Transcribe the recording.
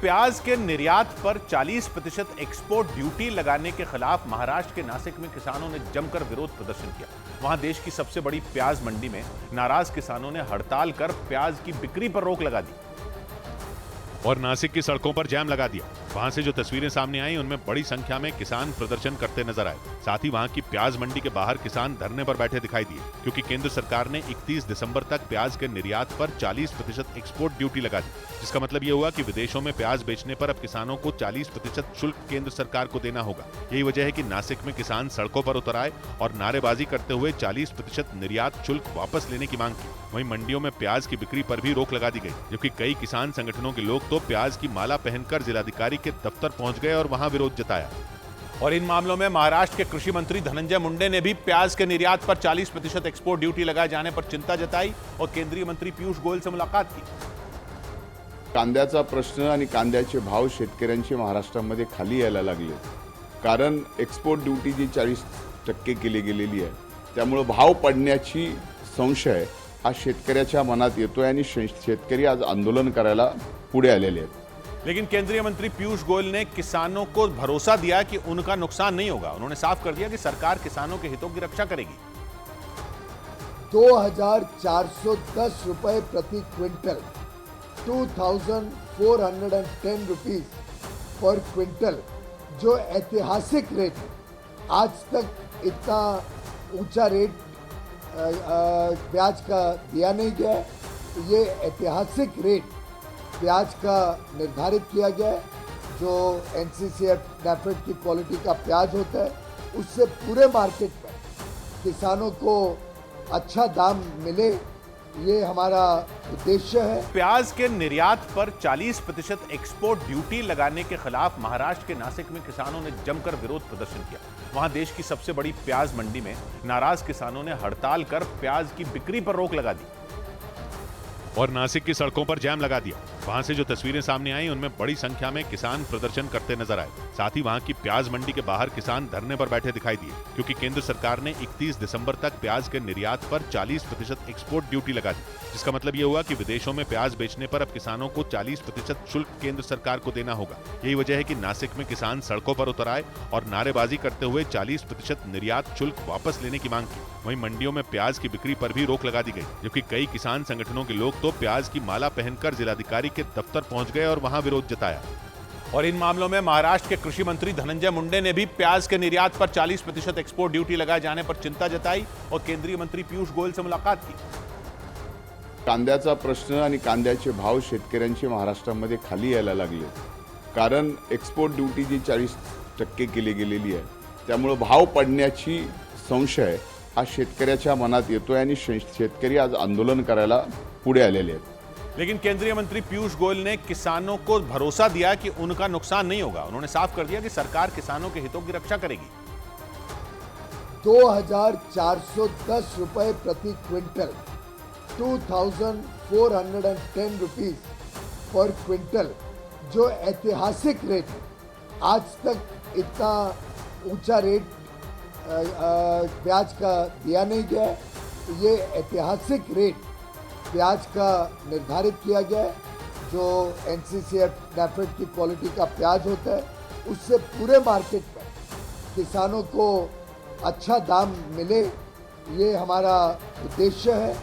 प्याज के निर्यात पर 40% एक्सपोर्ट ड्यूटी लगाने के खिलाफ महाराष्ट्र के नासिक में किसानों ने जमकर विरोध प्रदर्शन किया। वहां देश की सबसे बड़ी प्याज मंडी में नाराज किसानों ने हड़ताल कर प्याज की बिक्री पर रोक लगा दी और नासिक की सड़कों पर जाम लगा दिया। वहां से जो तस्वीरें सामने आई उनमें बड़ी संख्या में किसान प्रदर्शन करते नजर आए। साथ ही वहां की प्याज मंडी के बाहर किसान धरने पर बैठे दिखाई दिए, क्योंकि केंद्र सरकार ने 31 दिसंबर तक प्याज के निर्यात पर 40% एक्सपोर्ट ड्यूटी लगा दी, जिसका मतलब ये हुआ कि विदेशों में प्याज बेचने पर अब किसानों को 40% शुल्क केंद्र सरकार को देना होगा। यही वजह है कि नासिक में किसान सड़कों पर उतर आए और नारेबाजी करते हुए 40% निर्यात शुल्क वापस लेने की मांग की। वहीं मंडियों में प्याज की बिक्री पर भी रोक लगा दी गई, जबकि कई किसान संगठनों के लोग तो प्याज की माला पहनकर जिलाधिकारी के दफ्तर पहुंच गए और वहां विरोध जताया। और इन मामलों में महाराष्ट्र के कृषि मंत्री धनंजय मुंडे ने भी प्याज के निर्यात पर 40% एक्सपोर्ट ड्यूटी लगाए जाने पर चिंता जताई और केंद्रीय मंत्री पीयूष गोयल से मुलाकात की। कांद्याचा प्रश्न आणि कांद्याचे भाव शेतकऱ्यांचे महाराष्ट्रामध्ये खाली यायला लागले, कारण एक्सपोर्ट ड्यूटी जी 40% केली गेलेली आहे, त्यामुळे भाव पडण्याची संशय हा शेतकऱ्याच्या मनात येतोय आणि शेतकरी आज आंदोलन करायला पुढे आलेले आहेत। लेकिन केंद्रीय मंत्री पीयूष गोयल ने किसानों को भरोसा दिया कि उनका नुकसान नहीं होगा। उन्होंने साफ कर दिया कि सरकार किसानों के हितों की रक्षा करेगी। 2410 रुपए प्रति क्विंटल, 2410 रुपीज पर क्विंटल, जो ऐतिहासिक रेट है। आज तक इतना ऊंचा रेट प्याज का दिया नहीं गया है। ये ऐतिहासिक रेट प्याज का निर्धारित किया गया है, जो NCCF NAFED की क्वालिटी का प्याज होता है। उससे पूरे मार्केट में किसानों को अच्छा दाम मिले, ये हमारा उद्देश्य है। प्याज के निर्यात पर 40% एक्सपोर्ट ड्यूटी लगाने के खिलाफ महाराष्ट्र के नासिक में किसानों ने जमकर विरोध प्रदर्शन किया। वहां देश की सबसे बड़ी प्याज मंडी में नाराज किसानों ने हड़ताल कर प्याज की बिक्री पर रोक लगा दी और नासिक की सड़कों पर जाम लगा दिया। वहां से जो तस्वीरें सामने आई उनमें बड़ी संख्या में किसान प्रदर्शन करते नजर आए। साथ ही वहां की प्याज मंडी के बाहर किसान धरने पर बैठे दिखाई दिए, क्योंकि केंद्र सरकार ने 31 दिसंबर तक प्याज के निर्यात पर 40% एक्सपोर्ट ड्यूटी लगा दी, जिसका मतलब ये हुआ कि विदेशों में प्याज बेचने पर अब किसानों को 40% शुल्क केंद्र सरकार को देना होगा। यही वजह है कि नासिक में किसान सड़कों पर उतर आए और नारेबाजी करते हुए 40% निर्यात शुल्क वापस लेने की मांग की। वहीं मंडियों में प्याज की बिक्री पर भी रोक लगा दी गई, जबकि कई किसान संगठनों के लोग तो प्याज की माला पहनकर जिलाधिकारी के दफ्तर पहुंच गए और वहां विरोध जताया। और इन मामलों में महाराष्ट्र के कृषि मंत्री धनंजय मुंडे ने भी प्याज के निर्यात पर 40% एक्सपोर्ट ड्यूटी लगाए जाने पर चिंता जताई और केंद्रीय मंत्री पीयूष गोयल से मुलाकात की। कांद्याचा प्रश्न आणि कांद्याचे भाव शेतकऱ्यांचे महाराष्ट्रामध्ये खाली यायला लागले, कारण एक्सपोर्ट ड्यूटी जी 40% केली गेलेली आहे, त्यामुळे भाव पडण्याची संशय हा शेतकऱ्याच्या मनात येतोय आणि शेतकरी आज आंदोलन करायला पुढे आलेले आहेत। लेकिन केंद्रीय मंत्री पीयूष गोयल ने किसानों को भरोसा दिया कि उनका नुकसान नहीं होगा। उन्होंने साफ कर दिया कि सरकार किसानों के हितों की रक्षा करेगी। 2410 रुपए प्रति क्विंटल, 2410 रुपीज पर क्विंटल, जो ऐतिहासिक रेट है। आज तक इतना ऊंचा रेट प्याज का दिया नहीं गया है। ये ऐतिहासिक रेट प्याज का निर्धारित किया गया है, जो NCCF NAFED की क्वालिटी का प्याज होता है। उससे पूरे मार्केट में किसानों को अच्छा दाम मिले, ये हमारा उद्देश्य है।